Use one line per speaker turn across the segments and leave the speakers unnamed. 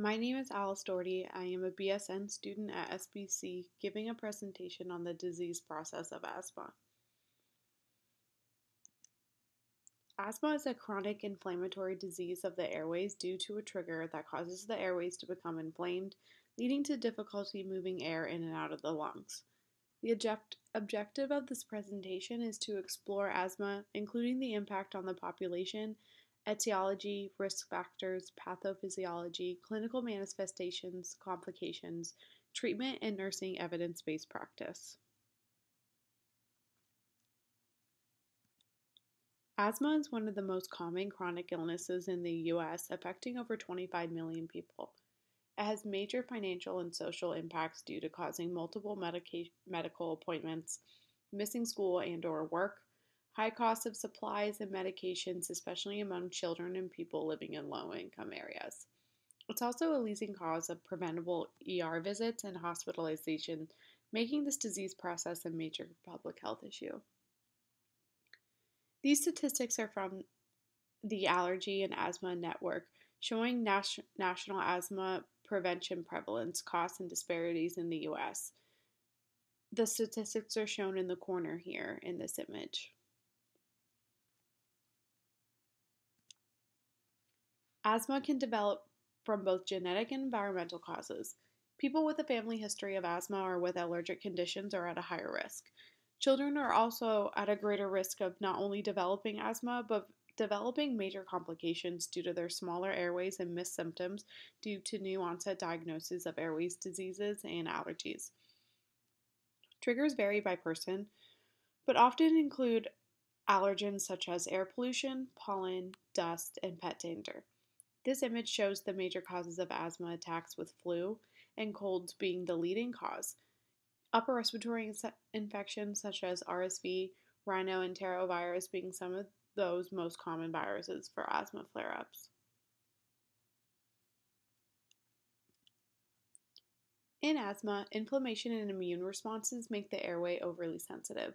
My name is Alice Doherty. I am a BSN student at SBC giving a presentation on the disease process of asthma. Asthma is a chronic inflammatory disease of the airways due to a trigger that causes the airways to become inflamed, leading to difficulty moving air in and out of the lungs. The objective of this presentation is to explore asthma, including the impact on the population, etiology, risk factors, pathophysiology, clinical manifestations, complications, treatment, and nursing evidence-based practice. Asthma is one of the most common chronic illnesses in the U.S., affecting over 25 million people. It has major financial and social impacts due to causing multiple medical appointments, missing school and/or work, high costs of supplies and medications, especially among children and people living in low-income areas. It's also a leading cause of preventable ER visits and hospitalization, making this disease process a major public health issue. These statistics are from the Allergy and Asthma Network, showing national asthma prevention prevalence, costs, and disparities in the U.S. The statistics are shown in the corner here in this image. Asthma can develop from both genetic and environmental causes. People with a family history of asthma or with allergic conditions are at a higher risk. Children are also at a greater risk of not only developing asthma, but developing major complications due to their smaller airways and missed symptoms due to new onset diagnoses of airways diseases and allergies. Triggers vary by person, but often include allergens such as air pollution, pollen, dust, and pet dander. This image shows the major causes of asthma attacks, with flu and colds being the leading cause. Upper respiratory infections such as RSV, rhinoenterovirus being some of those most common viruses for asthma flare-ups. In asthma, inflammation and immune responses make the airway overly sensitive.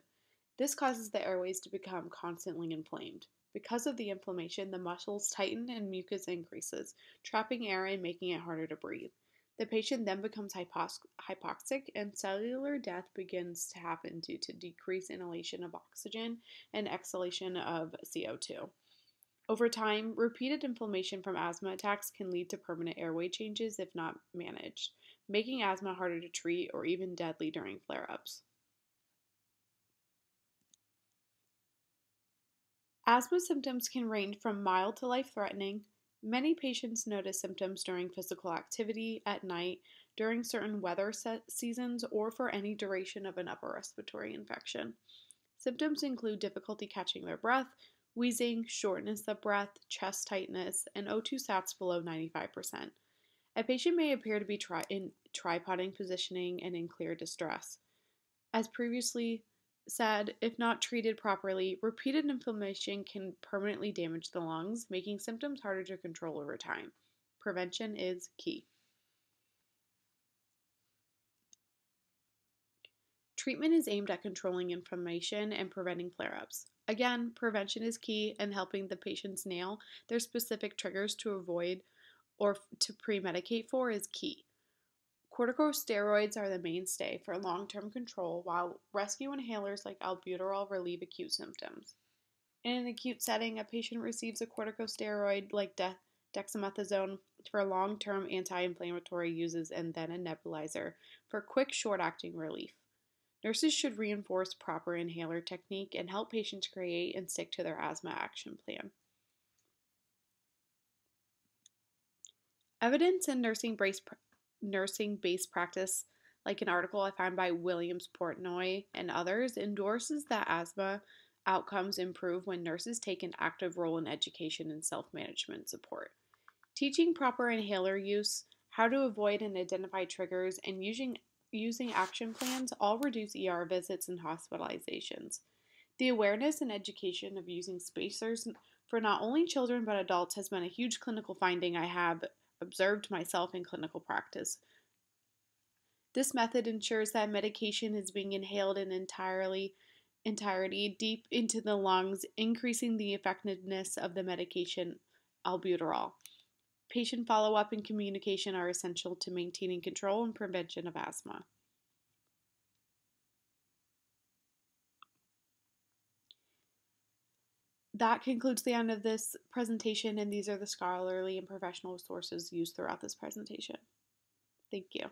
This causes the airways to become constantly inflamed. Because of the inflammation, the muscles tighten and mucus increases, trapping air and making it harder to breathe. The patient then becomes hypoxic, and cellular death begins to happen due to decreased inhalation of oxygen and exhalation of CO2. Over time, repeated inflammation from asthma attacks can lead to permanent airway changes if not managed, making asthma harder to treat or even deadly during flare-ups. Asthma symptoms can range from mild to life-threatening. Many patients notice symptoms during physical activity, at night, during certain weather seasons, or for any duration of an upper respiratory infection. Symptoms include difficulty catching their breath, wheezing, shortness of breath, chest tightness, and O2 sats below 95%. A patient may appear to be in tripoding positioning and in clear distress. As previously said, if not treated properly, repeated inflammation can permanently damage the lungs, making symptoms harder to control over time. Prevention is key. Treatment is aimed at controlling inflammation and preventing flare-ups. Again, prevention is key, and helping the patients nail their specific triggers to avoid or to pre-medicate for is key. Corticosteroids are the mainstay for long-term control, while rescue inhalers like albuterol relieve acute symptoms. In an acute setting, a patient receives a corticosteroid like dexamethasone for long-term anti-inflammatory uses and then a nebulizer for quick, short-acting relief. Nurses should reinforce proper inhaler technique and help patients create and stick to their asthma action plan. Evidence in nursing-based practice, like an article I found by Williams Portnoy and others, endorses that asthma outcomes improve when nurses take an active role in education and self-management support. Teaching proper inhaler use, how to avoid and identify triggers, and using action plans all reduce ER visits and hospitalizations. The awareness and education of using spacers for not only children but adults has been a huge clinical finding I have observed myself in clinical practice. This method ensures that medication is being inhaled in entirety deep into the lungs, increasing the effectiveness of the medication albuterol. Patient follow up and communication are essential to maintaining control and prevention of asthma. That concludes the end of this presentation, and these are the scholarly and professional sources used throughout this presentation. Thank you.